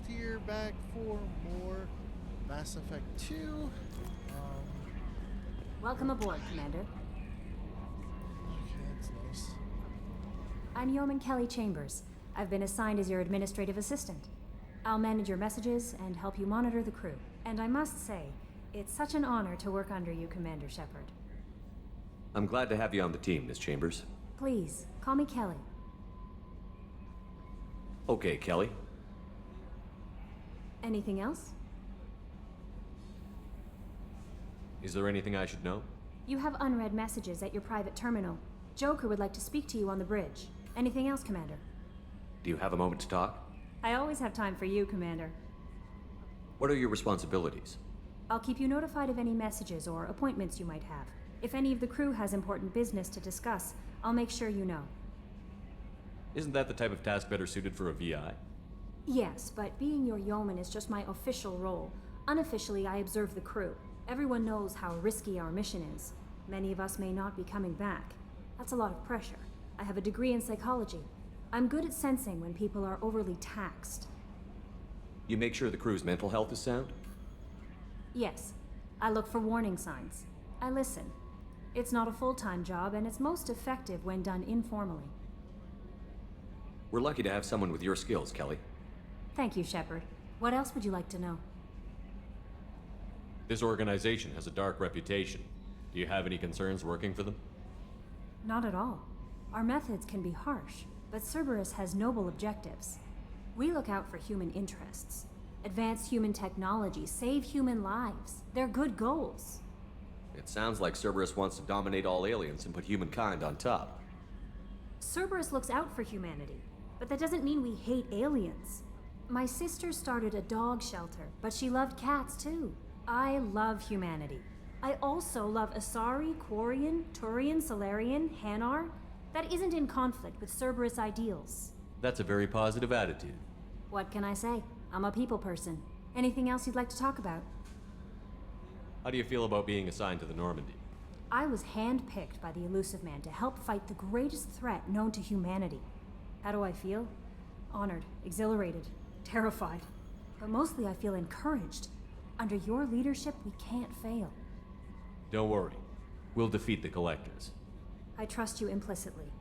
here back for more Mass Effect 2. Welcome aboard, Commander. Okay, that's nice. I'm Yeoman Kelly Chambers. I've been assigned as your administrative assistant. I'll manage your messages and help you monitor the crew. And I must say, it's such an honor to work under you, Commander Shepard. I'm glad to have you on the team, Miss Chambers. Please, call me Kelly. Okay, Kelly. Anything else? Is there anything I should know? You have unread messages at your private terminal. Joker would like to speak to you on the bridge. Anything else, Commander? Do you have a moment to talk? I always have time for you, Commander. What are your responsibilities? I'll keep you notified of any messages or appointments you might have. If any of the crew has important business to discuss, I'll make sure you know. Isn't that the type of task better suited for a VI? Yes, but being your yeoman is just my official role. Unofficially, I observe the crew. Everyone knows how risky our mission is. Many of us may not be coming back. That's a lot of pressure. I have a degree in psychology. I'm good at sensing when people are overly taxed. You make sure the crew's mental health is sound? Yes. I look for warning signs. I listen. It's not a full-time job, and it's most effective when done informally. We're lucky to have someone with your skills, Kelly. Thank you, Shepard. What else would you like to know? This organization has a dark reputation. Do you have any concerns working for them? Not at all. Our methods can be harsh, but Cerberus has noble objectives. We look out for human interests. Advance human technology, save human lives. They're good goals. It sounds like Cerberus wants to dominate all aliens and put humankind on top. Cerberus looks out for humanity, but that doesn't mean we hate aliens. My sister started a dog shelter, but she loved cats too. I love humanity. I also love Asari, Quarian, Turian, Solarian, Hanar. That isn't in conflict with Cerberus ideals. That's a very positive attitude. What can I say? I'm a people person. Anything else you'd like to talk about? How do you feel about being assigned to the Normandy? I was handpicked by the Elusive Man to help fight the greatest threat known to humanity. How do I feel? Honored, exhilarated, terrified. But mostly I feel encouraged. Under your leadership, we can't fail. Don't worry. We'll defeat the Collectors. I trust you implicitly.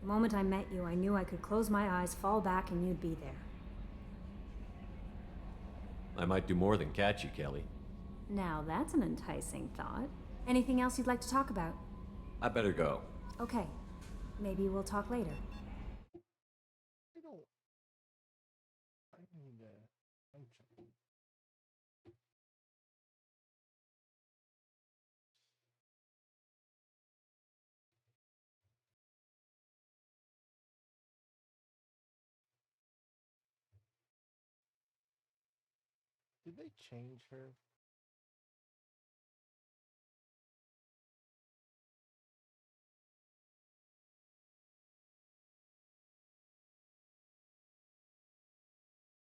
The moment I met you, I knew I could close my eyes, fall back, and you'd be there. I might do more than catch you, Kelly. Now that's an enticing thought. Anything else you'd like to talk about? I better go. Okay. Maybe we'll talk later. I don't. I need to. I'm checking. Did they change her?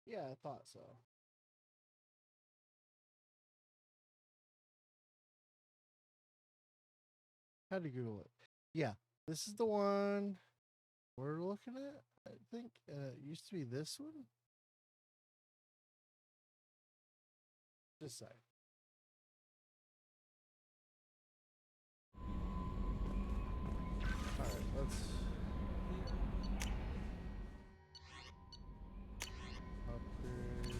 Yeah, I thought so. Had to Google it. Yeah, this is the one we're looking at. I think it used to be this one. Just a sec. All right, let's upgrades.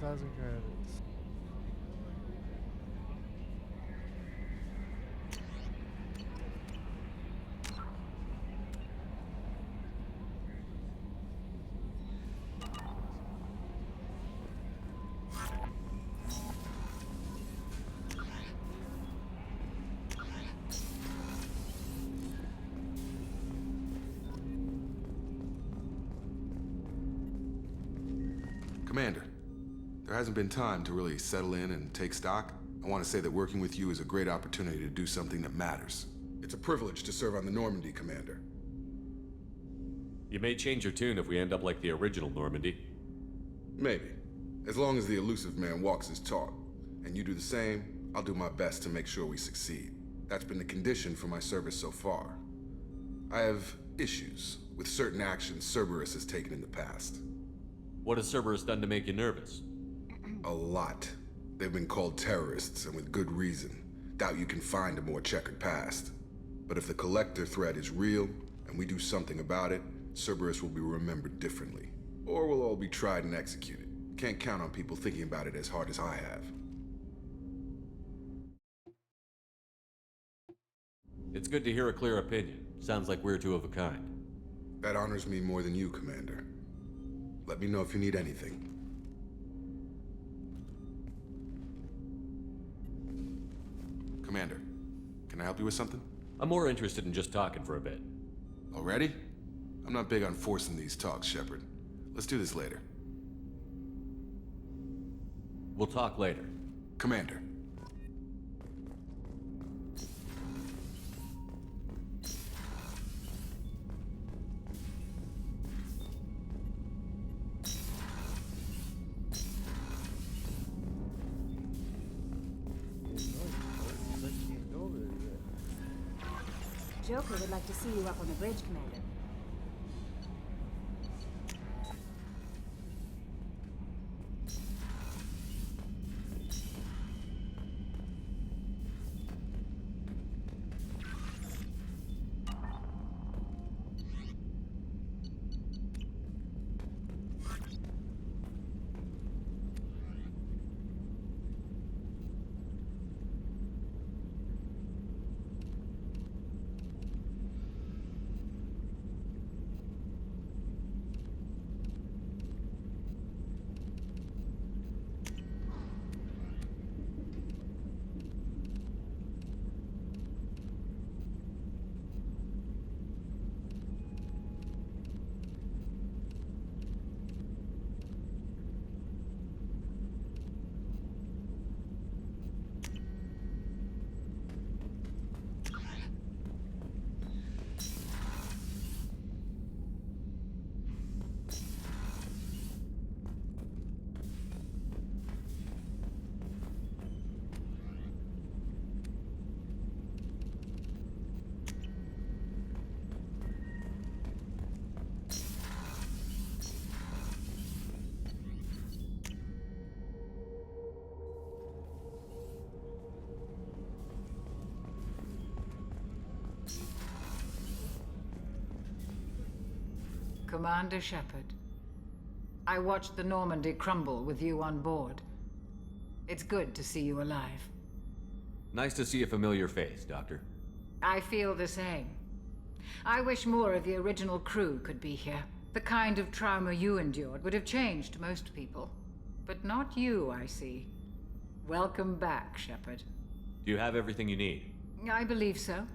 1,000 credits. Commander, there hasn't been time to really settle in and take stock. I want to say that working with you is a great opportunity to do something that matters. It's a privilege to serve on the Normandy, Commander. You may change your tune if we end up like the original Normandy. Maybe. As long as the elusive man walks his talk, and you do the same, I'll do my best to make sure we succeed. That's been the condition for my service so far. I have issues with certain actions Cerberus has taken in the past. What has Cerberus done to make you nervous? A lot. They've been called terrorists, and with good reason. Doubt you can find a more checkered past. But if the Collector threat is real, and we do something about it, Cerberus will be remembered differently. Or we'll all be tried and executed. Can't count on people thinking about it as hard as I have. It's good to hear a clear opinion. Sounds like we're two of a kind. That honors me more than you, Commander. Let me know if you need anything. Commander, can I help you with something? I'm more interested in just talking for a bit. Already? I'm not big on forcing these talks, Shepard. Let's do this later. We'll talk later. Commander. Joker would like to see you up on the bridge, Commander. Commander Shepard, I watched the Normandy crumble with you on board. It's good to see you alive. Nice to see a familiar face, Doctor. I feel the same. I wish more of the original crew could be here. The kind of trauma you endured would have changed most people. But not you, I see. Welcome back, Shepard. Do you have everything you need? I believe so.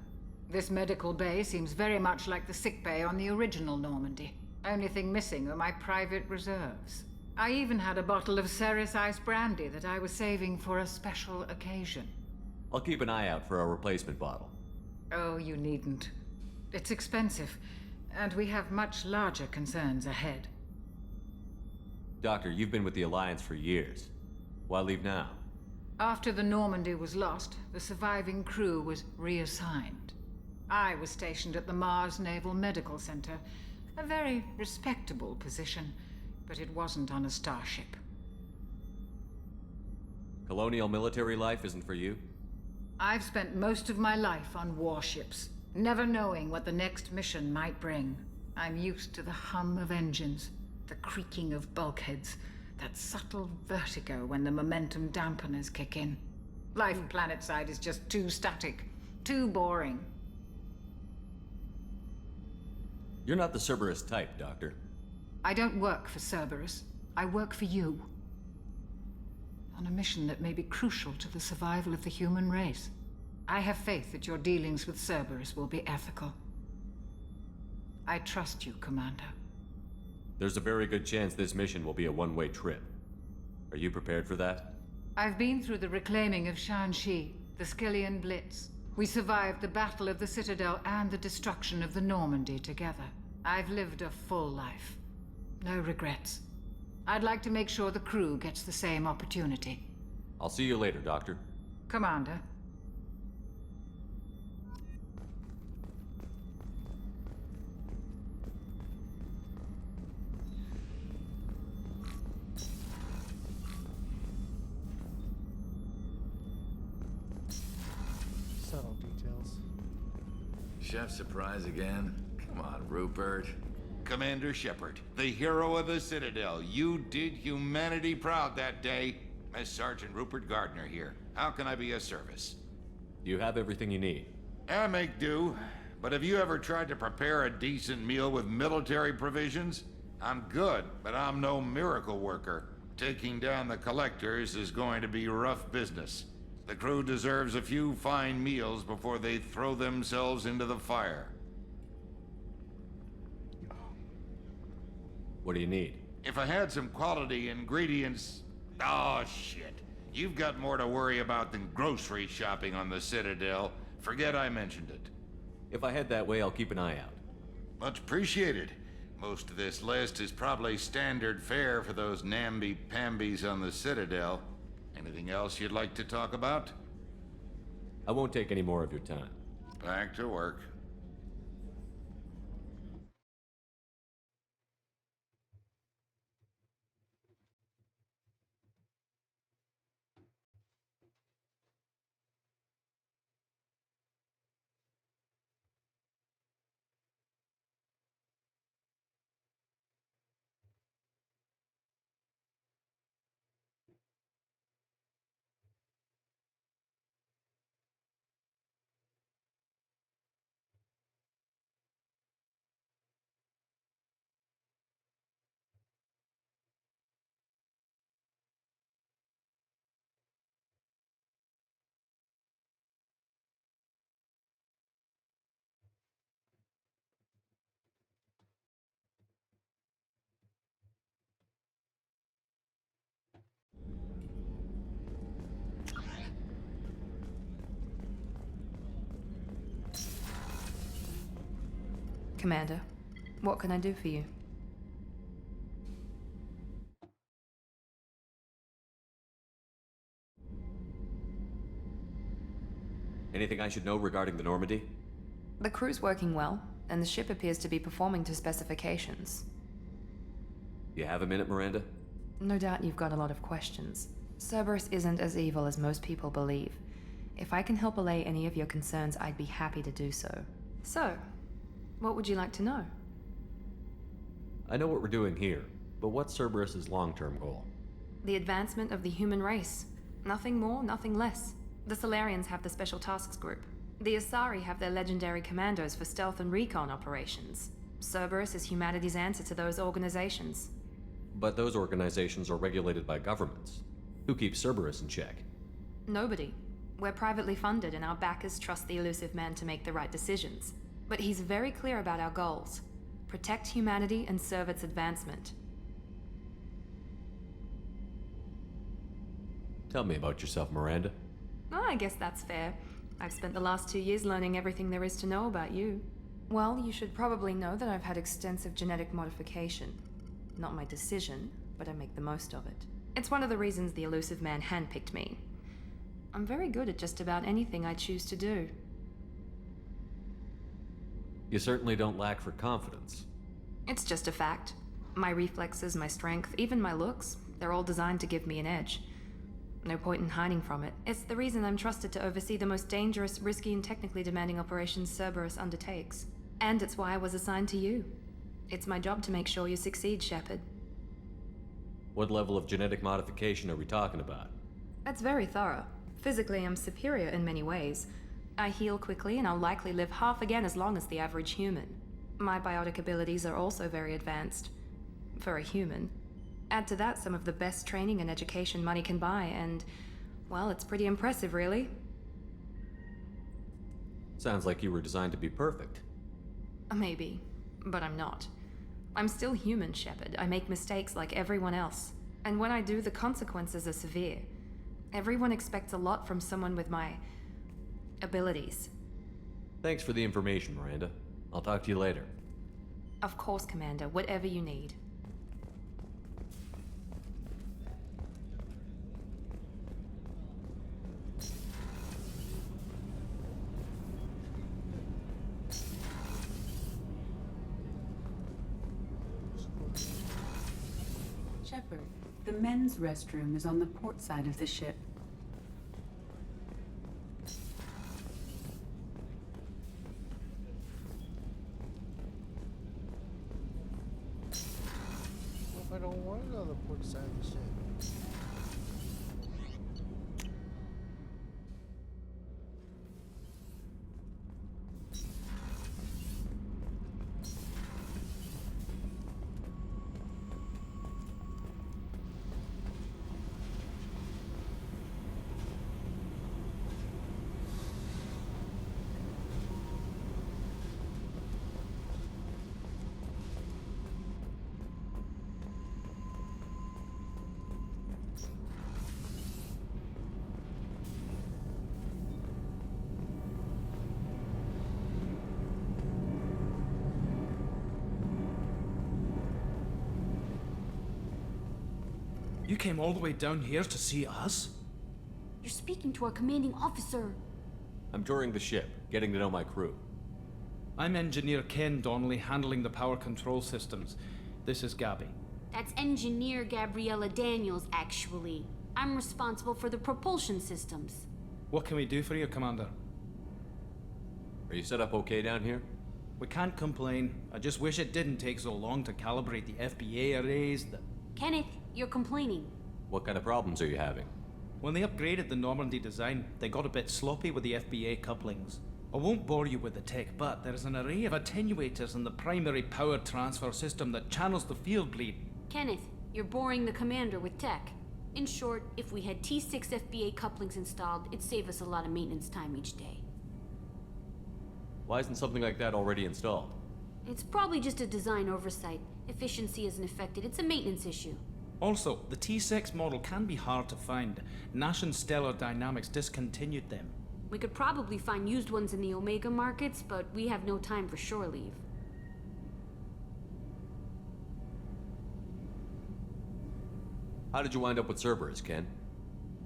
This medical bay seems very much like the sick bay on the original Normandy. Only thing missing are my private reserves. I even had a bottle of Ceres Ice brandy that I was saving for a special occasion. I'll keep an eye out for a replacement bottle. Oh, you needn't. It's expensive, and we have much larger concerns ahead. Doctor, you've been with the Alliance for years. Why leave now? After the Normandy was lost, the surviving crew was reassigned. I was stationed at the Mars Naval Medical Center, a very respectable position, but it wasn't on a starship. Colonial military life isn't for you? I've spent most of my life on warships, never knowing what the next mission might bring. I'm used to the hum of engines, the creaking of bulkheads, That subtle vertigo when the momentum dampeners kick in. Life planetside is just too static, too boring. You're not the Cerberus type, Doctor. I don't work for Cerberus. I work for you. On a mission that may be crucial to the survival of the human race. I have faith that your dealings with Cerberus will be ethical. I trust you, Commander. There's a very good chance this mission will be a one-way trip. Are you prepared for that? I've been through the reclaiming of Shanxi, the Skillian Blitz. We survived the Battle of the Citadel and the destruction of the Normandy together. I've lived a full life. No regrets. I'd like to make sure the crew gets the same opportunity. I'll see you later, Doctor. Commander. Subtle details. Chef surprise again? Come on, Rupert. Commander Shepard, the hero of the Citadel. You did humanity proud that day. Mess Sergeant Rupert Gardner here. How can I be of service? You have everything you need. I make do. But have you ever tried to prepare a decent meal with military provisions? I'm good, but I'm no miracle worker. Taking down the collectors is going to be rough business. The crew deserves a few fine meals before they throw themselves into the fire. What do you need? If I had some quality ingredients... Oh, shit. You've got more to worry about than grocery shopping on the Citadel. Forget I mentioned it. If I head that way, I'll keep an eye out. Much appreciated. Most of this list is probably standard fare for those namby-pambies on the Citadel. Anything else you'd like to talk about? I won't take any more of your time. Back to work. Commander, what can I do for you? Anything I should know regarding the Normandy? The crew's working well, and the ship appears to be performing to specifications. You have a minute, Miranda? No doubt you've got a lot of questions. Cerberus isn't as evil as most people believe. If I can help allay any of your concerns, I'd be happy to do so. So, what would you like to know? I know what we're doing here, but what's Cerberus's long-term goal? The advancement of the human race. Nothing more, nothing less. The Solarians have the Special Tasks Group. The Asari have their legendary commandos for stealth and recon operations. Cerberus is humanity's answer to those organizations. But those organizations are regulated by governments. Who keeps Cerberus in check? Nobody. We're privately funded and our backers trust the elusive man to make the right decisions. But he's very clear about our goals. Protect humanity and serve its advancement. Tell me about yourself, Miranda. Oh, I guess that's fair. I've spent the last 2 years learning everything there is to know about you. Well, you should probably know that I've had extensive genetic modification. Not my decision, but I make the most of it. It's one of the reasons the elusive man handpicked me. I'm very good at just about anything I choose to do. You certainly don't lack for confidence. It's just a fact. My reflexes, my strength, even my looks, they're all designed to give me an edge. No point in hiding from it. It's the reason I'm trusted to oversee the most dangerous, risky, and technically demanding operations Cerberus undertakes. And it's why I was assigned to you. It's my job to make sure you succeed, Shepard. What level of genetic modification are we talking about? That's very thorough. Physically, I'm superior in many ways. I heal quickly, and I'll likely live half again as long as the average human. My biotic abilities are also very advanced. For a human. Add to that some of the best training and education money can buy, and, well, it's pretty impressive, really. Sounds like you were designed to be perfect. Maybe, but I'm not. I'm still human, Shepard. I make mistakes like everyone else. And when I do, the consequences are severe. Everyone expects a lot from someone with my abilities. Thanks for the information, Miranda. I'll talk to you later. Of course, Commander. Whatever you need. Shepard, the men's restroom is on the port side of the ship. I don't want to go to the port side of the ship. You came all the way down here to see us? You're speaking to our commanding officer. I'm touring the ship, getting to know my crew. I'm Engineer Ken Donnelly, handling the power control systems. This is Gabby. That's Engineer Gabriella Daniels, actually. I'm responsible for the propulsion systems. What can we do for you, Commander? Are you set up okay down here? We can't complain. I just wish it didn't take so long to calibrate the FBA arrays. Kenneth, you're complaining. What kind of problems are you having? When they upgraded the Normandy design, they got a bit sloppy with the FBA couplings. I won't bore you with the tech, but there is an array of attenuators in the primary power transfer system that channels the field bleed. Kenneth, you're boring the commander with tech. In short, if we had T6 FBA couplings installed, it'd save us a lot of maintenance time each day. Why isn't something like that already installed? It's probably just a design oversight. Efficiency isn't affected. It's a maintenance issue. Also, the T6 model can be hard to find. Nash and Stellar Dynamics discontinued them. We could probably find used ones in the Omega markets, but we have no time for shore leave. How did you wind up with Cerberus, Ken?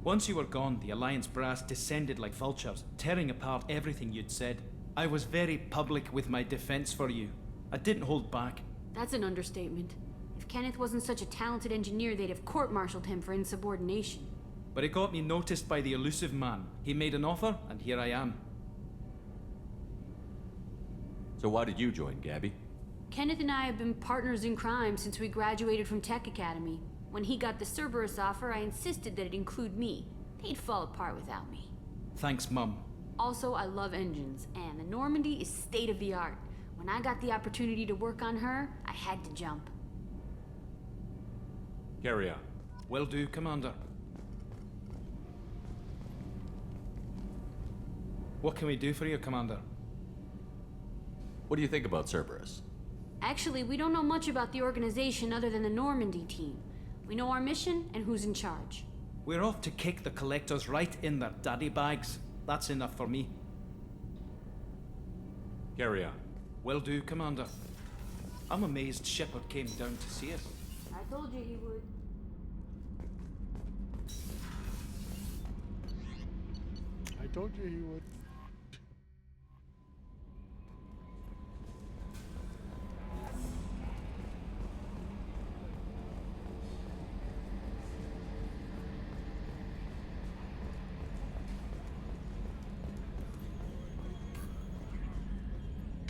Once you were gone, the Alliance brass descended like vultures, tearing apart everything you'd said. I was very public with my defense for you. I didn't hold back. That's an understatement. If Kenneth wasn't such a talented engineer, they'd have court-martialed him for insubordination. But it got me noticed by the elusive man. He made an offer, and here I am. So why did you join, Gabby? Kenneth and I have been partners in crime since we graduated from Tech Academy. When he got the Cerberus offer, I insisted that it include me. They'd fall apart without me. Thanks, Mum. Also, I love engines, and the Normandy is state-of-the-art. When I got the opportunity to work on her, I had to jump. Carry on. Will do, Commander. What can we do for you, Commander? What do you think about Cerberus? Actually, we don't know much about the organization other than the Normandy team. We know our mission and who's in charge. We're off to kick the Collectors right in their daddy bags. That's enough for me. Carry on. Will do, Commander. I'm amazed Shepard came down to see us. I told you he would. I told you he would.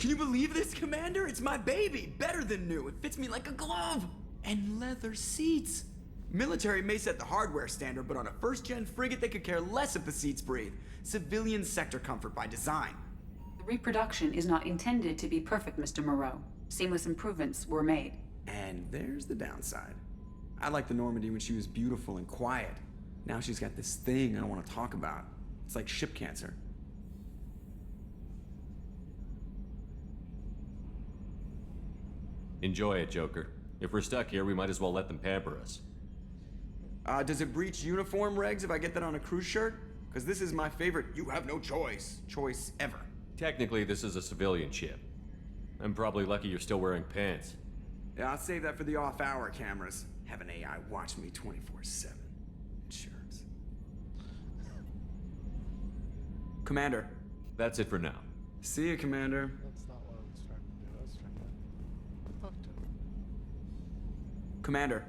Can you believe this, Commander? It's my baby! Better than new. It fits me like a glove! And leather seats. Military may set the hardware standard, but on a first-gen frigate, they could care less if the seats breathe. Civilian sector comfort by design. The reproduction is not intended to be perfect, Mr. Moreau. Seamless improvements were made. And there's the downside. I liked the Normandy when she was beautiful and quiet. Now she's got this thing I don't want to talk about. It's like ship cancer. Enjoy it, Joker. If we're stuck here, we might as well let them pamper us. Does it breach uniform regs if I get that on a cruise shirt? Because this is my favorite you have no choice ever. Technically, this is a civilian ship. I'm probably lucky you're still wearing pants. Yeah, I'll save that for the off-hour cameras. Have an AI watch me 24/7. Shirts. Commander. That's it for now. See you, Commander. That's not what I was trying to do. I was trying to talk to him. Commander.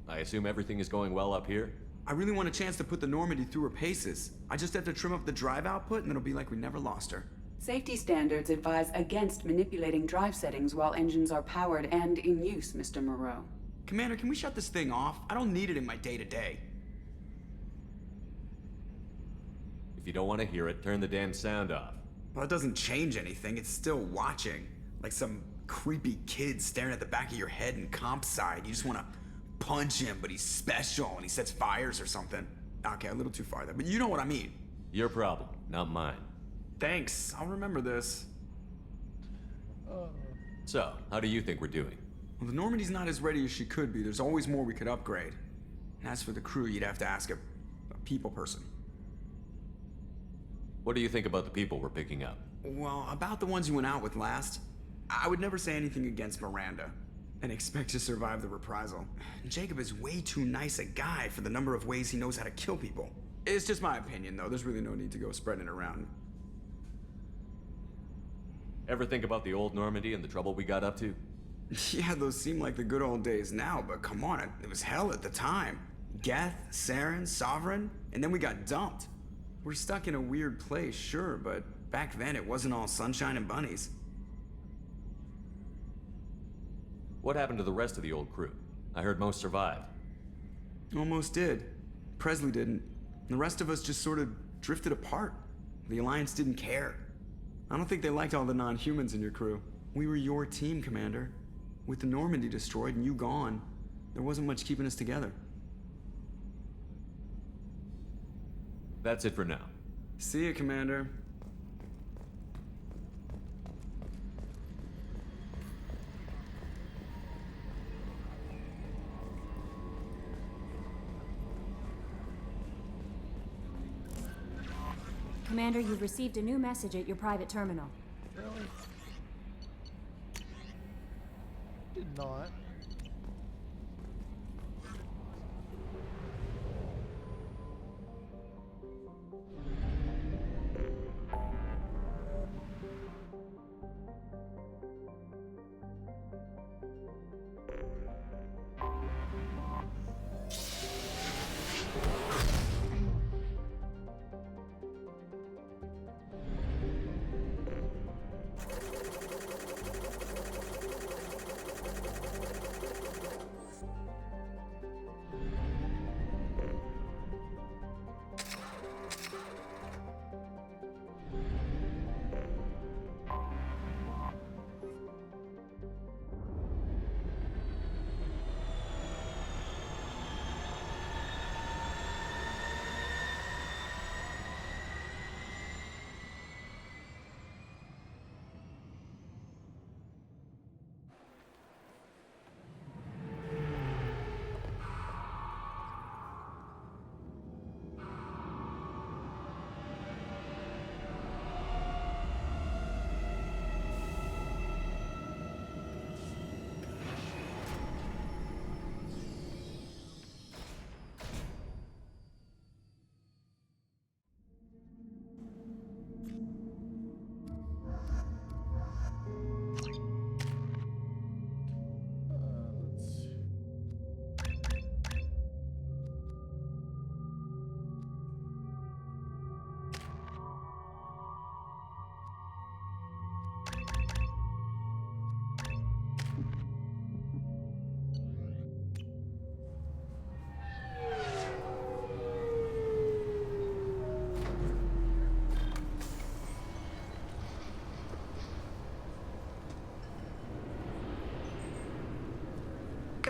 I assume everything is going well up here? I really want a chance to put the Normandy through her paces. I just have to trim up the drive output and it'll be like we never lost her. Safety standards advise against manipulating drive settings while engines are powered and in use, Mr. Moreau. Commander, can we shut this thing off? I don't need it in my day-to-day. If you don't want to hear it, turn the damn sound off. Well, it doesn't change anything. It's still watching. Like some creepy kid staring at the back of your head in comp side. You just want to punch him, but he's special and he sets fires or something. Okay, a little too far there, but you know what I mean. Your problem, not mine. Thanks, I'll remember this. So, how do you think we're doing? Well, the Normandy's not as ready as she could be. There's always more we could upgrade. And as for the crew, you'd have to ask a people person. What do you think about the people we're picking up? Well, about the ones you went out with last, I would never say anything against Miranda and expect to survive the reprisal. Jacob is way too nice a guy for the number of ways he knows how to kill people. It's just my opinion, though. There's really no need to go spreading it around. Ever think about the old Normandy and the trouble we got up to? Yeah, those seem like the good old days now, but come on, it was hell at the time. Geth, Saren, Sovereign, and then we got dumped. We're stuck in a weird place, sure, but back then it wasn't all sunshine and bunnies. What happened to the rest of the old crew? I heard most survived. Almost did. Presley didn't. The rest of us just sort of drifted apart. The Alliance didn't care. I don't think they liked all the non-humans in your crew. We were your team, Commander. With the Normandy destroyed and you gone, there wasn't much keeping us together. That's it for now. See you, Commander. Commander, you've received a new message at your private terminal. Really? Did not.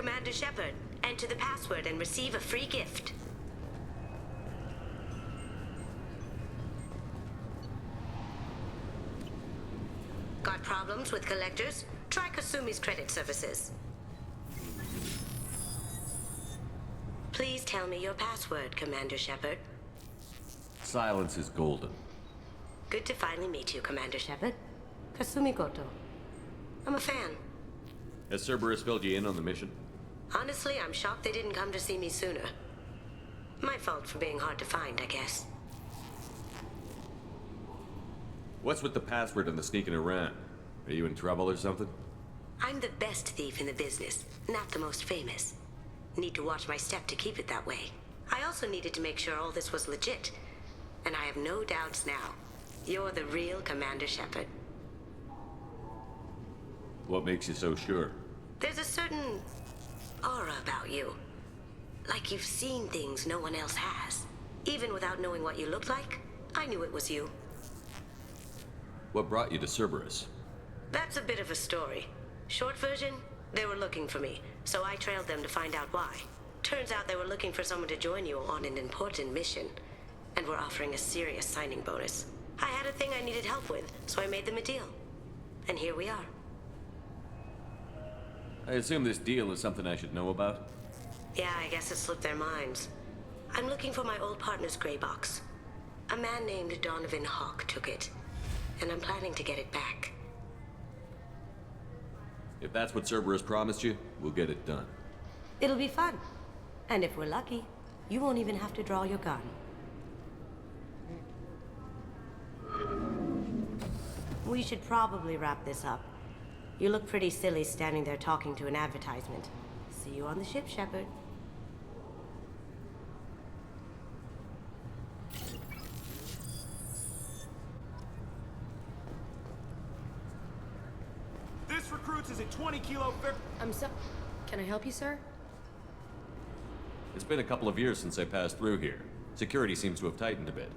Commander Shepard. Enter the password and receive a free gift. Got problems with collectors? Try Kasumi's credit services. Please tell me your password, Commander Shepard. Silence is golden. Good to finally meet you, Commander Shepard. Kasumi Goto. I'm a fan. Has Cerberus filled you in on the mission? Honestly, I'm shocked they didn't come to see me sooner. My fault for being hard to find, I guess. What's with the password and the sneaking around? Are you in trouble or something? I'm the best thief in the business, not the most famous. Need to watch my step to keep it that way. I also needed to make sure all this was legit. And I have no doubts now. You're the real Commander Shepard. What makes you so sure? There's a certain aura about you. Like you've seen things no one else has. Even without knowing what you looked like, I knew it was you. What brought you to Cerberus? That's a bit of a story. Short version, they were looking for me, so I trailed them to find out why. Turns out they were looking for someone to join you on an important mission, and were offering a serious signing bonus. I had a thing I needed help with, so I made them a deal. And here we are. I assume this deal is something I should know about? Yeah, I guess it slipped their minds. I'm looking for my old partner's gray box. A man named Donovan Hawk took it, and I'm planning to get it back. If that's what Cerberus promised you, we'll get it done. It'll be fun. And if we're lucky, you won't even have to draw your gun. We should probably wrap this up. You look pretty silly standing there talking to an advertisement. See you on the ship, Shepard. This recruits is a 20-kilo fair. Can I help you, sir? It's been a couple of years since I passed through here. Security seems to have tightened a bit.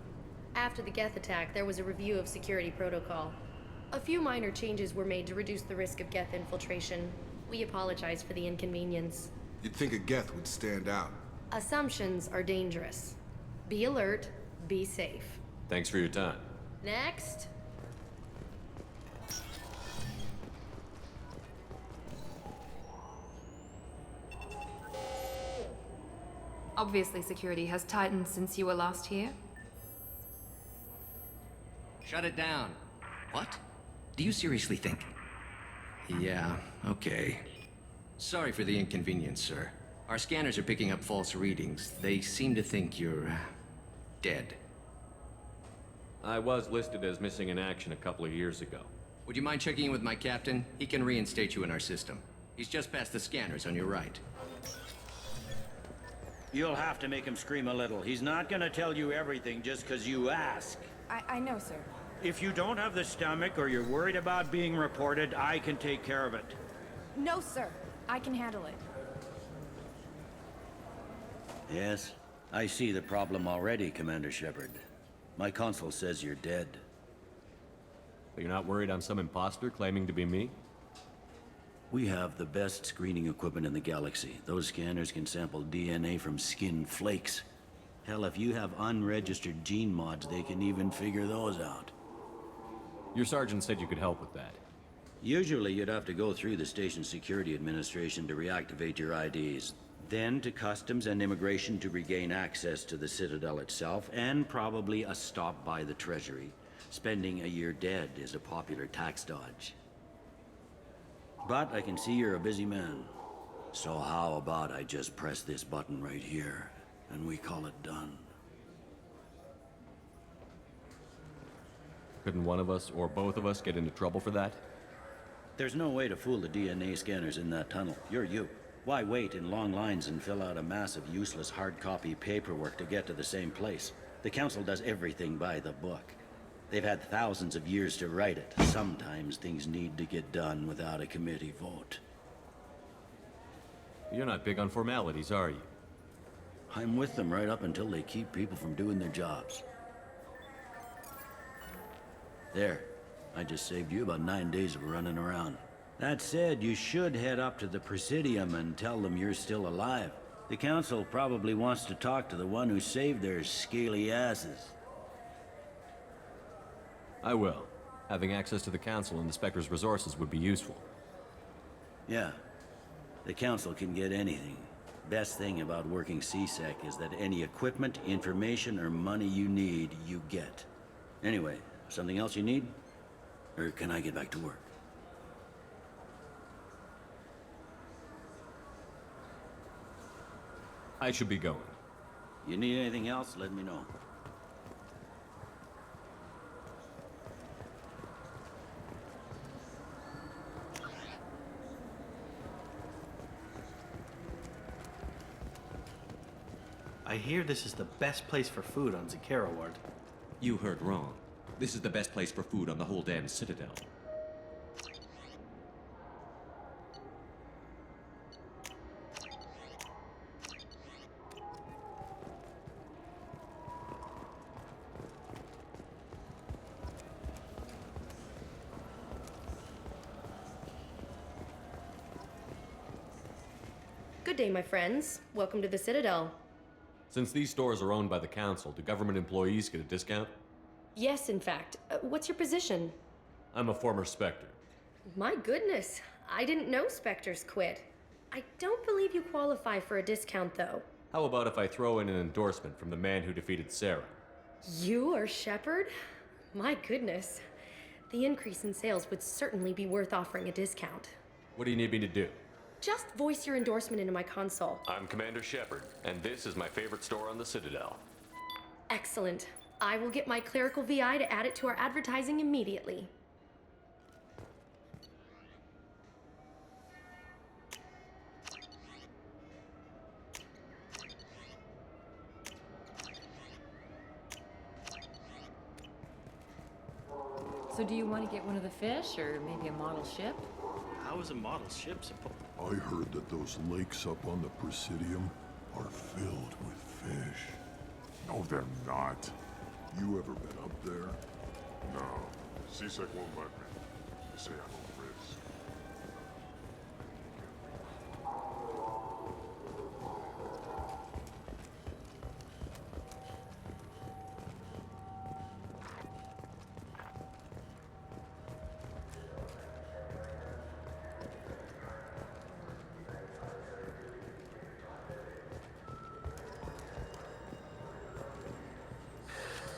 After the Geth attack, there was a review of security protocol. A few minor changes were made to reduce the risk of Geth infiltration. We apologize for the inconvenience. You'd think a Geth would stand out. Assumptions are dangerous. Be alert, be safe. Thanks for your time. Next. Obviously, security has tightened since you were last here. Shut it down. What? Do you seriously think? Yeah, okay. Sorry for the inconvenience, sir. Our scanners are picking up false readings. They seem to think you're dead. I was listed as missing in action a couple of years ago. Would you mind checking in with my captain? He can reinstate you in our system. He's just past the scanners on your right. You'll have to make him scream a little. He's not gonna tell you everything just because you ask. I know, sir. If you don't have the stomach or you're worried about being reported, I can take care of it. No, sir. I can handle it. Yes, I see the problem already, Commander Shepard. My console says you're dead. But you're not worried I'm some imposter claiming to be me? We have the best screening equipment in the galaxy. Those scanners can sample DNA from skin flakes. Hell, if you have unregistered gene mods, they can even figure those out. Your sergeant said you could help with that. Usually you'd have to go through the station security administration to reactivate your IDs. Then to customs and immigration to regain access to the Citadel itself, and probably a stop by the Treasury. Spending a year dead is a popular tax dodge. But I can see you're a busy man. So how about I just press this button right here, and we call it done? Couldn't one of us, or both of us, get into trouble for that? There's no way to fool the DNA scanners in that tunnel. You're you. Why wait in long lines and fill out a massive useless hard copy paperwork to get to the same place? The Council does everything by the book. They've had thousands of years to write it. Sometimes things need to get done without a committee vote. You're not big on formalities, are you? I'm with them right up until they keep people from doing their jobs. There. I just saved you about 9 days of running around. That said, you should head up to the Presidium and tell them you're still alive. The Council probably wants to talk to the one who saved their scaly asses. I will. Having access to the Council and the Spectre's resources would be useful. Yeah. The Council can get anything. Best thing about working CSEC is that any equipment, information, or money you need, you get. Anyway, something else you need? Or can I get back to work? I should be going. You need anything else, let me know. I hear this is the best place for food on Zakera Ward. You heard wrong. This is the best place for food on the whole damn Citadel. Good day, my friends. Welcome to the Citadel. Since these stores are owned by the Council, do government employees get a discount? Yes, in fact. What's your position? I'm a former Spectre. My goodness. I didn't know Spectres quit. I don't believe you qualify for a discount, though. How about if I throw in an endorsement from the man who defeated Sarah? You are Shepard? My goodness. The increase in sales would certainly be worth offering a discount. What do you need me to do? Just voice your endorsement into my console. I'm Commander Shepard, and this is my favorite store on the Citadel. Excellent. I will get my clerical VI to add it to our advertising immediately. So do you want to get one of the fish, or maybe a model ship? How is a model ship supposed? I heard that those lakes up on the Presidium are filled with fish. No, they're not. You ever been up there? No. CSEC won't let me. They say I'm a risk.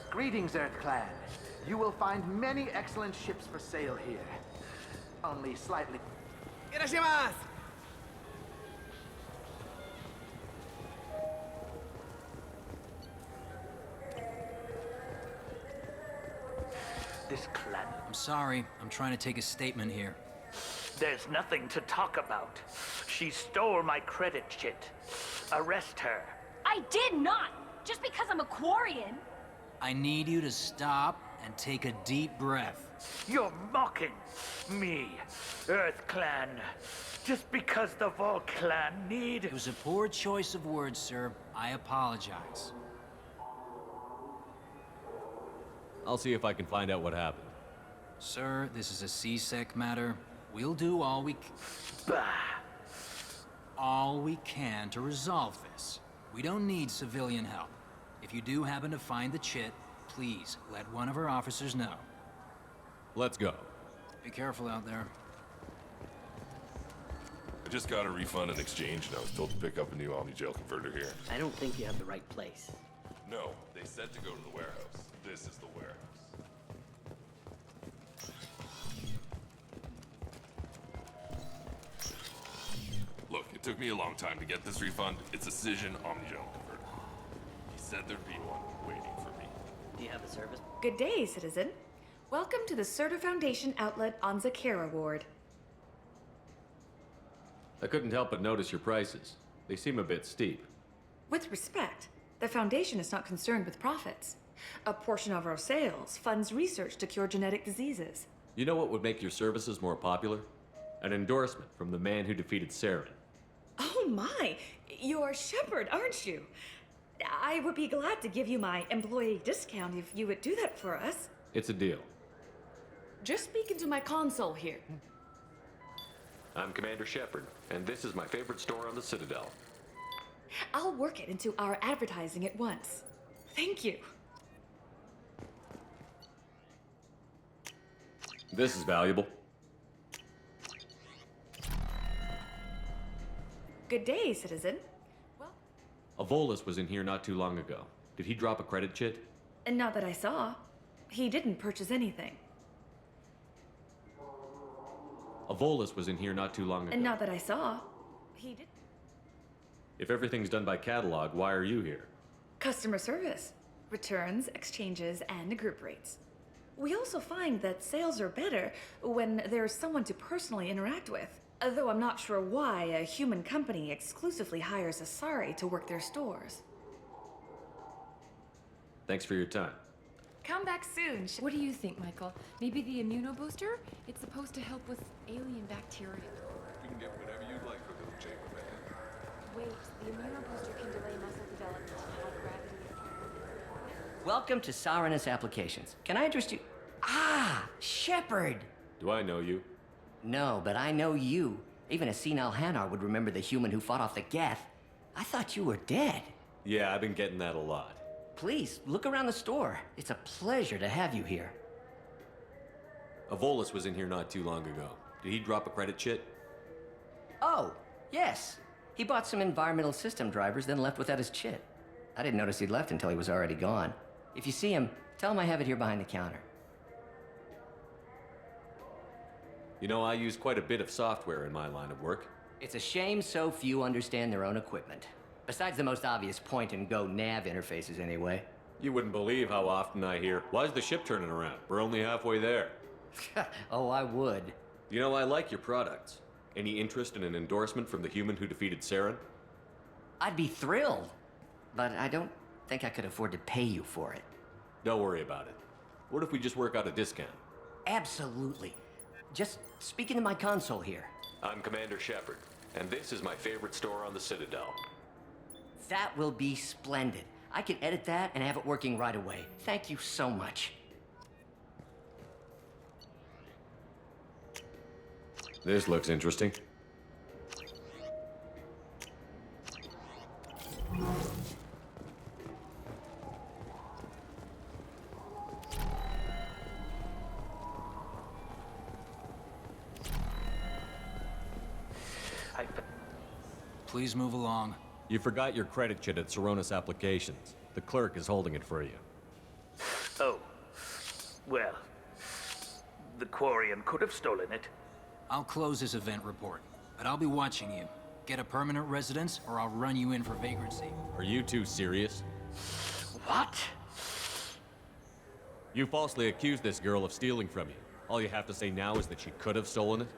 Greetings, Earth Clan. You will find many excellent ships for sale here. Only slightly... Irashimasu! This clan... I'm sorry. I'm trying to take a statement here. There's nothing to talk about. She stole my credit chit. Arrest her. I did not! Just because I'm a Quarian! I need you to stop and take a deep breath. You're mocking me, Earth Clan. Just because the Vol Clan need... It was a poor choice of words, sir. I apologize. I'll see if I can find out what happened. Sir, this is a CSEC matter. We'll do all we can to resolve this. We don't need civilian help. If you do happen to find the chit, please let one of our officers know. Let's go. Be careful out there. I just got a refund in exchange, and I was told to pick up a new Omni-Gel converter here. I don't think you have the right place. No, they said to go to the warehouse. This is the warehouse. Look, it took me a long time to get this refund. It's a Cision Omni-Gel converter. He said there'd be one waiting for me. Do you have a service? Good day, citizen. Welcome to the Certa Foundation outlet on Zakera Ward. I couldn't help but notice your prices. They seem a bit steep. With respect, the Foundation is not concerned with profits. A portion of our sales funds research to cure genetic diseases. You know what would make your services more popular? An endorsement from the man who defeated Sarah. Oh my! You're Shepard, aren't you? I would be glad to give you my employee discount if you would do that for us. It's a deal. Just speak into my console here. I'm Commander Shepard, and this is my favorite store on the Citadel. I'll work it into our advertising at once. Thank you. This is valuable. Good day, citizen. A Volus was in here not too long ago. Did he drop a credit chit? And not that I saw. He didn't purchase anything. A Volus was in here not too long ago. And not that I saw. He did. If everything's done by catalog, why are you here? Customer service. Returns, exchanges, and group rates. We also find that sales are better when there's someone to personally interact with. Though I'm not sure why a human company exclusively hires Asari to work their stores. Thanks for your time. Come back soon. What do you think, Michael? Maybe the immunobooster? It's supposed to help with alien bacteria. You can get whatever you'd like for little Chamberlain. Wait, the immunobooster can delay muscle development to high gravity. Welcome to Saranus Applications. Can I interest you? Ah, Shepard! Do I know you? No, but I know you. Even a senile Hanar would remember the human who fought off the Geth. I thought you were dead. Yeah, I've been getting that a lot. Please, look around the store. It's a pleasure to have you here. A Volus was in here not too long ago. Did he drop a credit chit? Oh, yes. He bought some environmental system drivers, then left without his chit. I didn't notice he'd left until he was already gone. If you see him, tell him I have it here behind the counter. You know, I use quite a bit of software in my line of work. It's a shame so few understand their own equipment. Besides the most obvious point-and-go nav interfaces, anyway. You wouldn't believe how often I hear, "Why's the ship turning around? We're only halfway there." Oh, I would. You know, I like your products. Any interest in an endorsement from the human who defeated Saren? I'd be thrilled, but I don't think I could afford to pay you for it. Don't worry about it. What if we just work out a discount? Absolutely. Just speak into my console here. I'm Commander Shepard, and this is my favorite store on the Citadel. That will be splendid. I can edit that and have it working right away. Thank you so much. This looks interesting. Please move along. You forgot your credit chit at Saranus Applications. The clerk is holding it for you. Oh. Well, the Quarian could have stolen it. I'll close this event report, but I'll be watching you. Get a permanent residence, or I'll run you in for vagrancy. Are you two serious? What? You falsely accused this girl of stealing from you. All you have to say now is that she could have stolen it?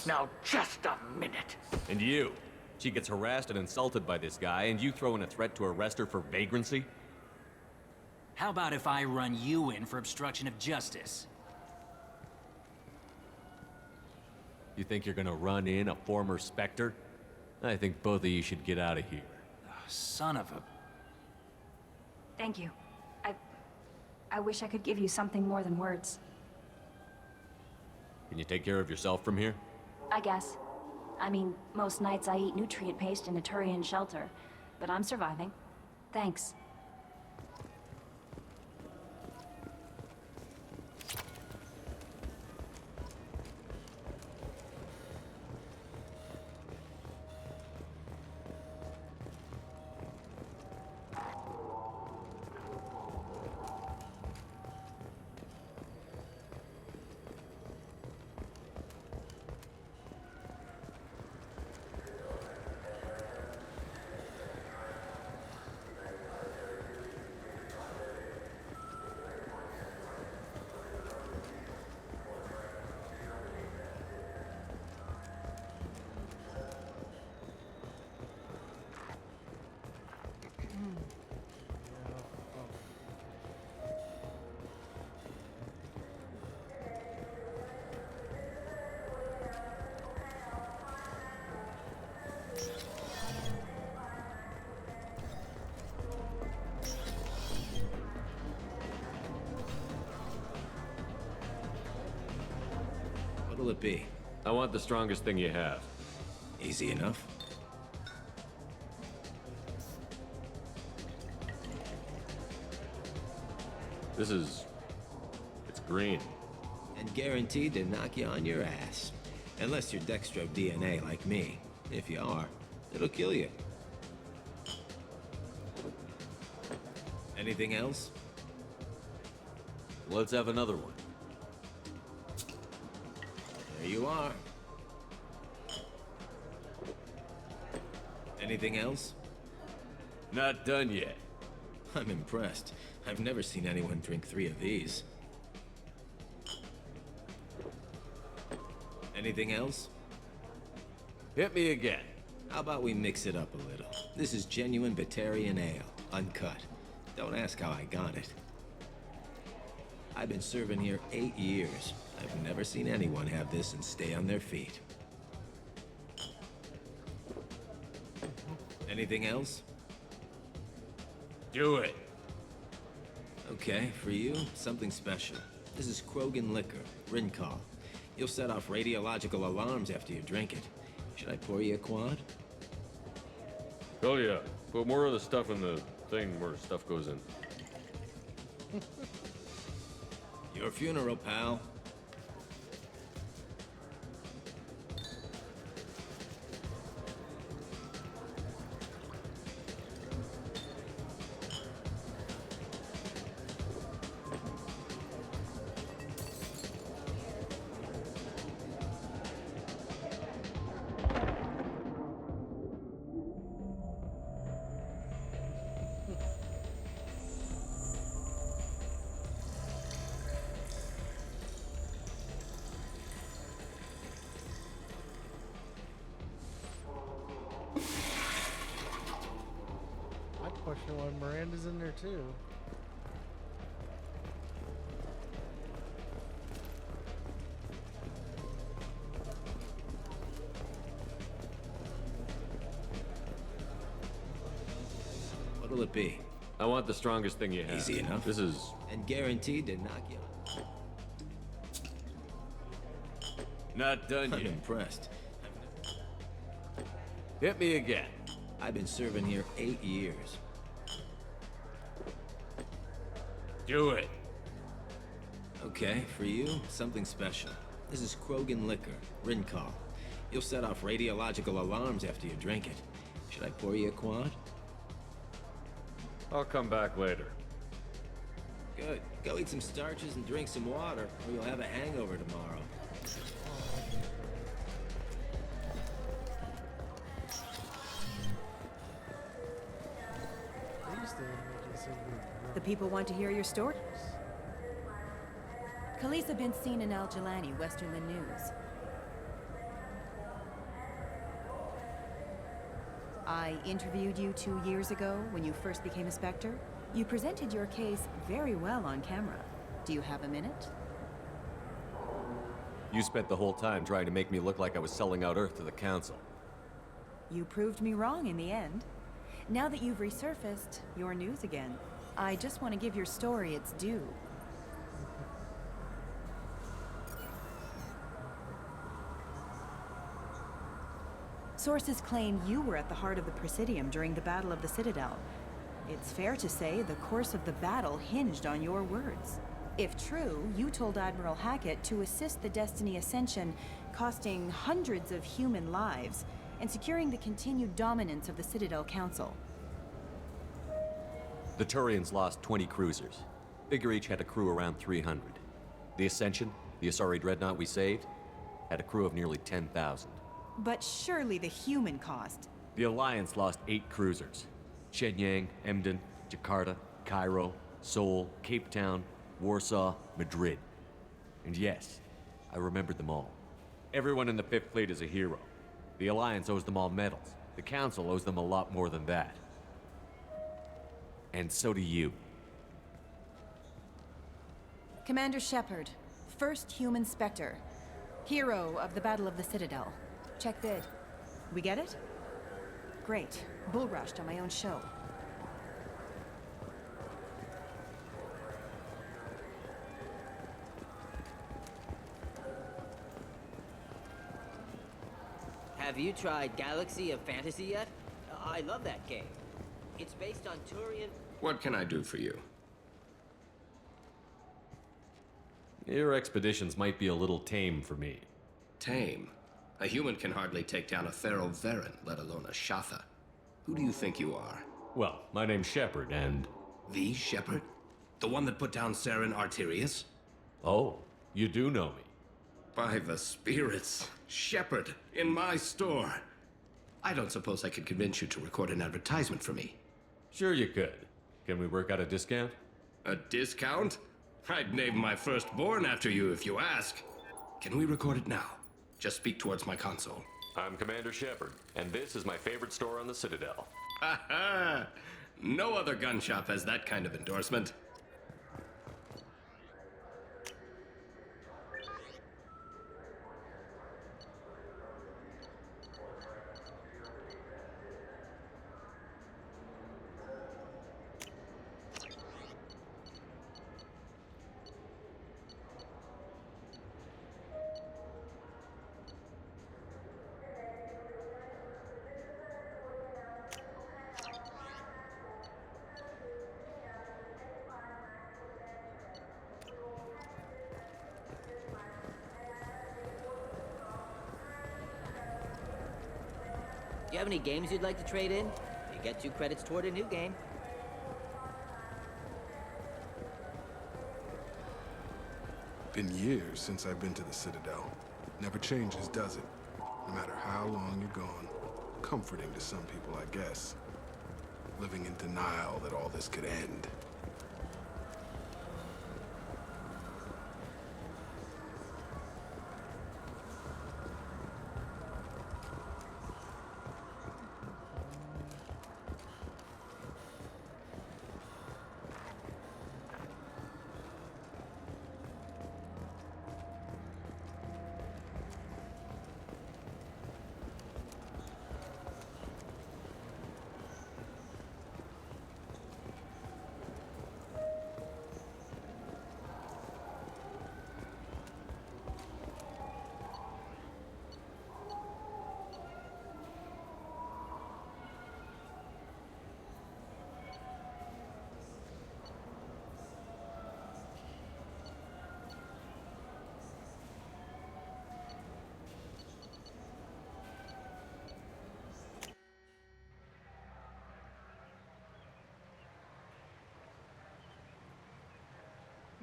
Now, just a minute. And you? She gets harassed and insulted by this guy, and you throw in a threat to arrest her for vagrancy? How about if I run you in for obstruction of justice? You think you're gonna run in a former Spectre? I think both of you should get out of here. Son of a... Thank you. I wish I could give you something more than words. Can you take care of yourself from here? I guess. I mean, most nights I eat nutrient paste in a Turian shelter, but I'm surviving. Thanks. What'll it be? I want the strongest thing you have. Easy enough. It's green. And guaranteed to knock you on your ass. Unless you're Dextro DNA like me. If you are, it'll kill you. Anything else? Let's have another one. There you are. Anything else? Not done yet. I'm impressed. I've never seen anyone drink 3 of these. Anything else? Hit me again. How about we mix it up a little? This is genuine Batarian ale, uncut. Don't ask how I got it. I've been serving here 8 years. I've never seen anyone have this and stay on their feet. Anything else? Do it. Okay, for you, something special. This is Krogan liquor, Rincol. You'll set off radiological alarms after you drink it. Should I pour you a quad? Oh yeah. Put more of the stuff in the thing where stuff goes in. Your funeral, pal. Question why Miranda's in there too. What'll it be? I want the strongest thing you have. Easy enough. This is... And guaranteed to knock you out. Not done yet. I'm impressed. Hit me again. I've been serving here 8 years. Do it. Okay, for you, something special. This is Krogan liquor, Rincol. You'll set off radiological alarms after you drink it. Should I pour you a quad? I'll come back later. Good. Go eat some starches and drink some water, or you'll have a hangover tomorrow. The people want to hear your story. Khaleesa been seen in Al Jalani, Westerland News. I interviewed you 2 years ago when you first became a Spectre. You presented your case very well on camera. Do you have a minute? You spent the whole time trying to make me look like I was selling out Earth to the Council. You proved me wrong in the end. Now that you've resurfaced, you're news again. I just want to give your story its due. Sources claim you were at the heart of the Presidium during the Battle of the Citadel. It's fair to say the course of the battle hinged on your words. If true, you told Admiral Hackett to assist the Destiny Ascension, costing hundreds of human lives, and securing the continued dominance of the Citadel Council. The Turians lost 20 cruisers. Figure each had a crew around 300. The Ascension, the Asari dreadnought we saved, had a crew of nearly 10,000. But surely the human cost. The Alliance lost 8 cruisers. Shenyang, Emden, Jakarta, Cairo, Seoul, Cape Town, Warsaw, Madrid. And yes, I remembered them all. Everyone in the Fifth Fleet is a hero. The Alliance owes them all medals. The Council owes them a lot more than that. And so do you. Commander Shepard, first human Spectre. Hero of the Battle of the Citadel. Check vid. We get it? Great. Bull rushed on my own show. Have you tried Galaxy of Fantasy yet? I love that game. It's based on Turian... What can I do for you? Your expeditions might be a little tame for me. Tame? A human can hardly take down a Theroveran, let alone a Shatha. Who do you think you are? Well, my name's Shepard, and... The Shepard? The one that put down Saren Arterius? Oh, you do know me. By the spirits. Shepard, in my store. I don't suppose I could convince you to record an advertisement for me. Sure you could. Can we work out a discount? A discount? I'd name my firstborn after you if you ask. Can we record it now? Just speak towards my console. I'm Commander Shepard, and this is my favorite store on the Citadel. Ha ha! No other gun shop has that kind of endorsement. Do you have any games you'd like to trade in? You get 2 credits toward a new game. Been years since I've been to the Citadel. Never changes, does it? No matter how long you're gone. Comforting to some people, I guess. Living in denial that all this could end.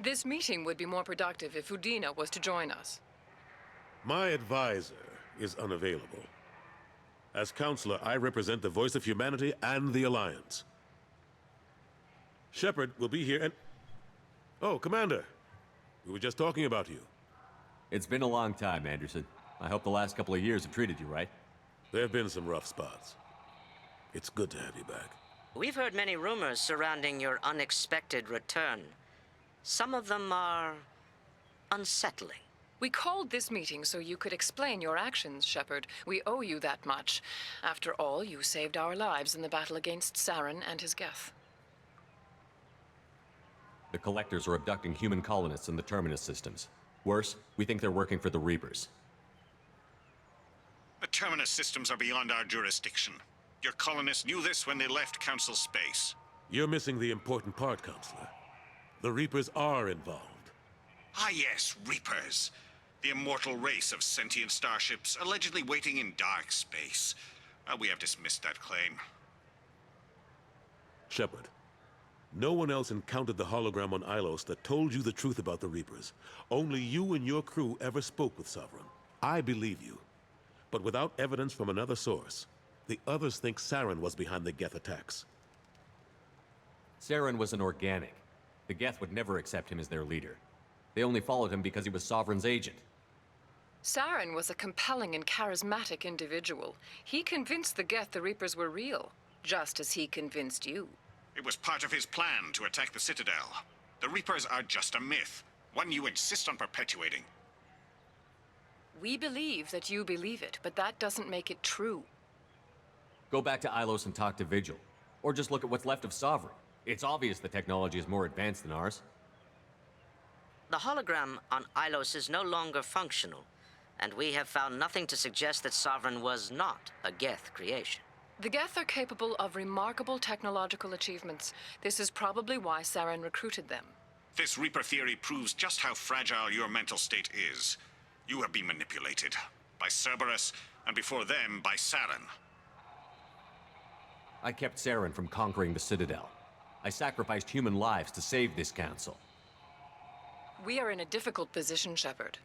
This meeting would be more productive if Udina was to join us. My advisor is unavailable. As counselor, I represent the voice of humanity and the Alliance. Shepard will be here and... Oh, Commander. We were just talking about you. It's been a long time, Anderson. I hope the last couple of years have treated you right. There have been some rough spots. It's good to have you back. We've heard many rumors surrounding your unexpected return. Some of them are unsettling. We called this meeting so you could explain your actions, Shepard. We owe you that much. After all, you saved our lives in the battle against Saren and his Geth. The Collectors are abducting human colonists in the Terminus systems. Worse, we think they're working for the Reapers. The Terminus systems are beyond our jurisdiction. Your colonists knew this when they left Council space. You're missing the important part, Counselor. The Reapers are involved. Ah yes, Reapers. The immortal race of sentient starships allegedly waiting in dark space. We have dismissed that claim. Shepard, no one else encountered the hologram on Ilos that told you the truth about the Reapers. Only you and your crew ever spoke with Sovereign. I believe you. But without evidence from another source, the others think Saren was behind the Geth attacks. Saren was an organic. The Geth would never accept him as their leader. They only followed him because he was Sovereign's agent. Saren was a compelling and charismatic individual. He convinced the Geth the Reapers were real, just as he convinced you. It was part of his plan to attack the Citadel. The Reapers are just a myth, one you insist on perpetuating. We believe that you believe it, but that doesn't make it true. Go back to Ilos and talk to Vigil. Or just look at what's left of Sovereign. It's obvious the technology is more advanced than ours. The hologram on Ilos is no longer functional, and we have found nothing to suggest that Sovereign was not a Geth creation. The Geth are capable of remarkable technological achievements. This is probably why Saren recruited them. This Reaper theory proves just how fragile your mental state is. You have been manipulated. By Cerberus, and before them, by Saren. I kept Saren from conquering the Citadel. I sacrificed human lives to save this council. We are in a difficult position, Shepard.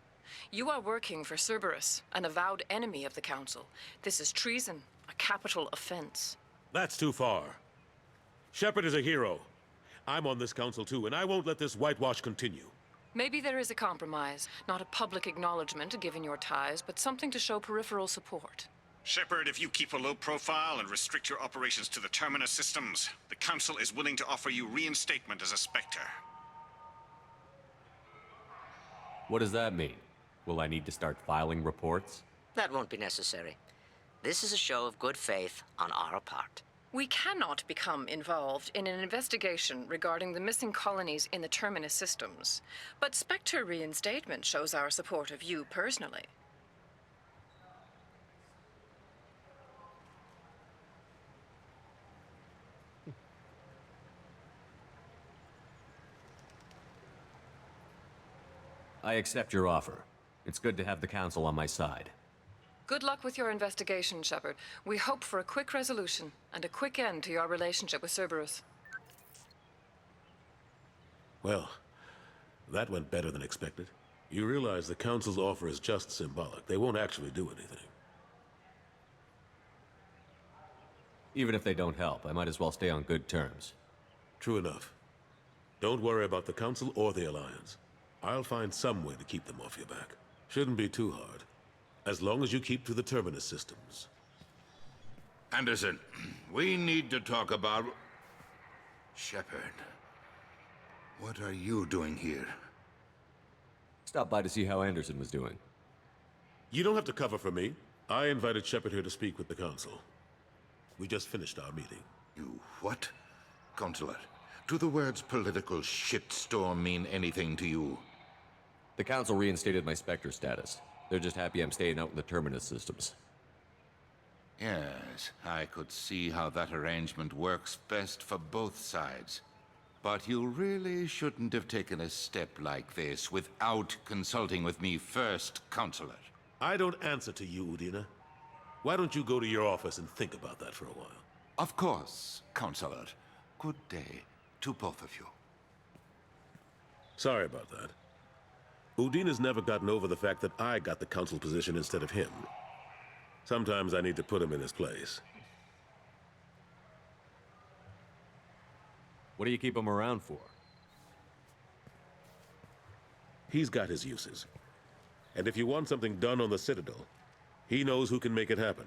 You are working for Cerberus, an avowed enemy of the Council. This is treason, a capital offense. That's too far. Shepard is a hero. I'm on this council too, and I won't let this whitewash continue. Maybe there is a compromise. Not a public acknowledgement given your ties, but something to show peripheral support. Shepard, if you keep a low profile and restrict your operations to the Terminus systems, the Council is willing to offer you reinstatement as a Spectre. What does that mean? Will I need to start filing reports? That won't be necessary. This is a show of good faith on our part. We cannot become involved in an investigation regarding the missing colonies in the Terminus systems. But Spectre reinstatement shows our support of you personally. I accept your offer. It's good to have the Council on my side. Good luck with your investigation, Shepard. We hope for a quick resolution and a quick end to your relationship with Cerberus. Well, that went better than expected. You realize the Council's offer is just symbolic. They won't actually do anything. Even if they don't help, I might as well stay on good terms. True enough. Don't worry about the Council or the Alliance. I'll find some way to keep them off your back. Shouldn't be too hard. As long as you keep to the Terminus systems. Anderson, we need to talk about... Shepard. What are you doing here? Stop by to see how Anderson was doing. You don't have to cover for me. I invited Shepard here to speak with the Council. We just finished our meeting. You what? Consular, do the words political shitstorm mean anything to you? The Council reinstated my Spectre status. They're just happy I'm staying out in the Terminus systems. Yes, I could see how that arrangement works best for both sides. But you really shouldn't have taken a step like this without consulting with me first, Consular. I don't answer to you, Udina. Why don't you go to your office and think about that for a while? Of course, Consular. Good day to both of you. Sorry about that. Udina's never gotten over the fact that I got the Council position instead of him. Sometimes I need to put him in his place. What do you keep him around for? He's got his uses. And if you want something done on the Citadel, he knows who can make it happen.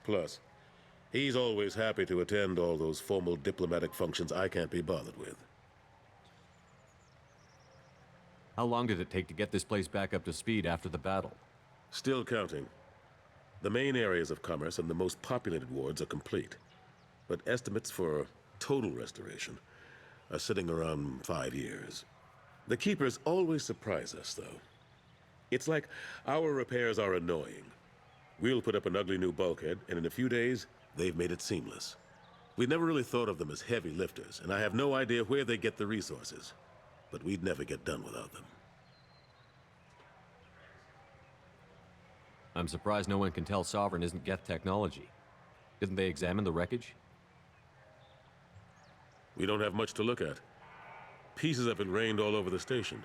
Plus, he's always happy to attend all those formal diplomatic functions I can't be bothered with. How long did it take to get this place back up to speed after the battle? Still counting. The main areas of commerce and the most populated wards are complete. But estimates for total restoration are sitting around 5 years. The Keepers always surprise us, though. It's like our repairs are annoying. We'll put up an ugly new bulkhead, and in a few days, they've made it seamless. We never really thought of them as heavy lifters, and I have no idea where they get the resources. But we'd never get done without them. I'm surprised no one can tell Sovereign isn't Geth technology. Didn't they examine the wreckage? We don't have much to look at. Pieces of it rained all over the station.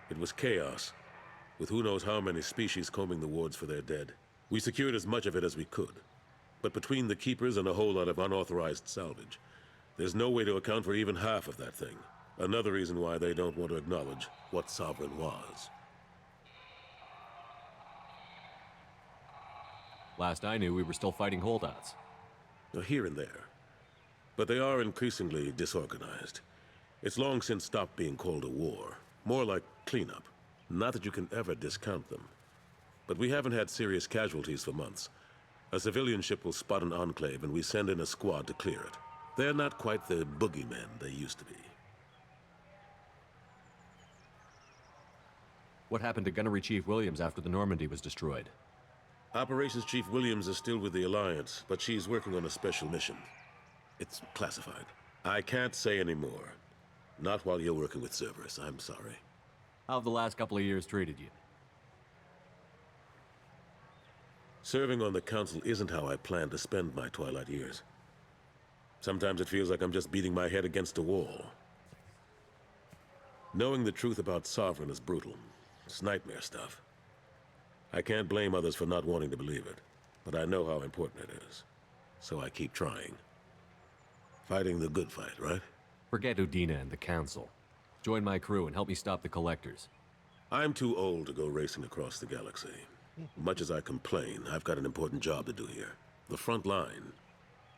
It was chaos, with who knows how many species combing the wards for their dead. We secured as much of it as we could. But between the Keepers and a whole lot of unauthorized salvage, there's no way to account for even half of that thing. Another reason why they don't want to acknowledge what Sovereign was. Last I knew, we were still fighting holdouts. Here and there. But they are increasingly disorganized. It's long since stopped being called a war. More like cleanup. Not that you can ever discount them. But we haven't had serious casualties for months. A civilian ship will spot an enclave and we send in a squad to clear it. They're not quite the boogeymen they used to be. What happened to Gunnery Chief Williams after the Normandy was destroyed? Operations Chief Williams is still with the Alliance, but she's working on a special mission. It's classified. I can't say any more. Not while you're working with Cerberus, I'm sorry. How have the last couple of years treated you? Serving on the Council isn't how I plan to spend my twilight years. Sometimes it feels like I'm just beating my head against a wall. Knowing the truth about Sovereign is brutal. It's nightmare stuff. I can't blame others for not wanting to believe it, but I know how important it is. So I keep trying. Fighting the good fight, right? Forget Udina and the Council. Join my crew and help me stop the Collectors. I'm too old to go racing across the galaxy. Much as I complain, I've got an important job to do here. The front line.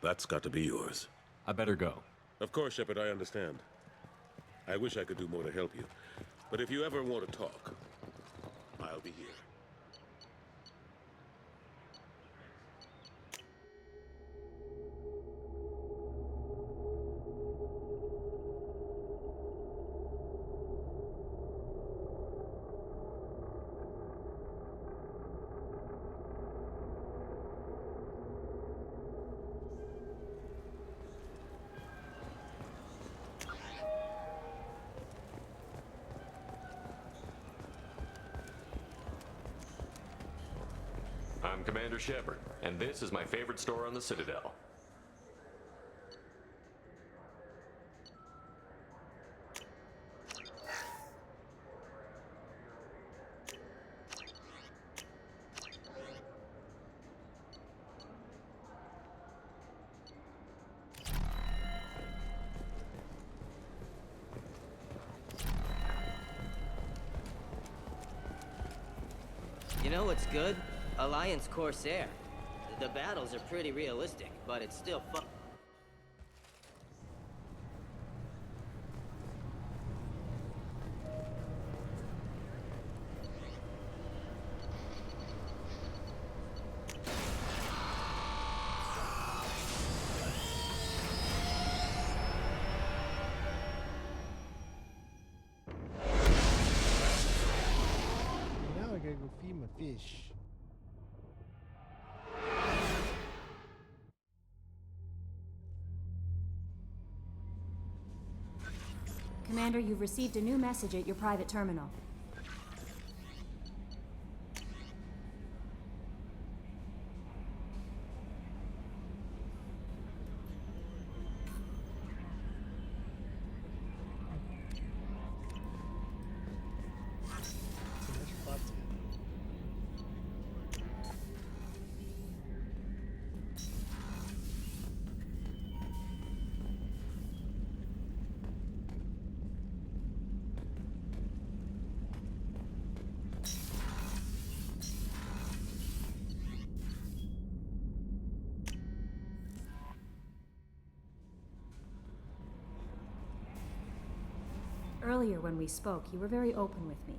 That's got to be yours. I better go. Of course, Shepard, I understand. I wish I could do more to help you. But if you ever want to talk, I'll be here. I'm Commander Shepard, and this is my favorite store on the Citadel. You know what's good? Alliance Corsair. The battles are pretty realistic, but it's still fun. Now I gotta go feed my fish. Commander, you've received a new message at your private terminal. Earlier when we spoke, you were very open with me.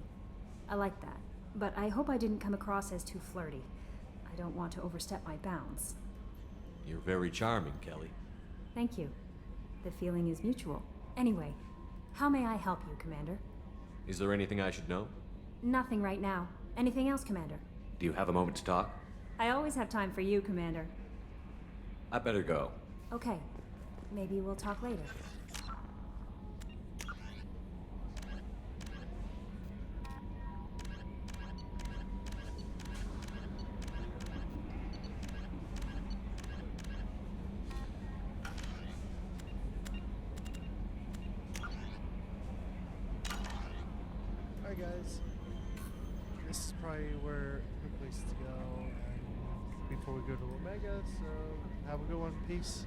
I like that, but I hope I didn't come across as too flirty. I don't want to overstep my bounds. You're very charming, Kelly. Thank you. The feeling is mutual. Anyway, how may I help you, Commander? Is there anything I should know? Nothing right now. Anything else, Commander? Do you have a moment to talk? I always have time for you, Commander. I better go. Okay. Maybe we'll talk later. Alright guys, this is probably where the place to go and before we go to Omega, so have a good one, peace.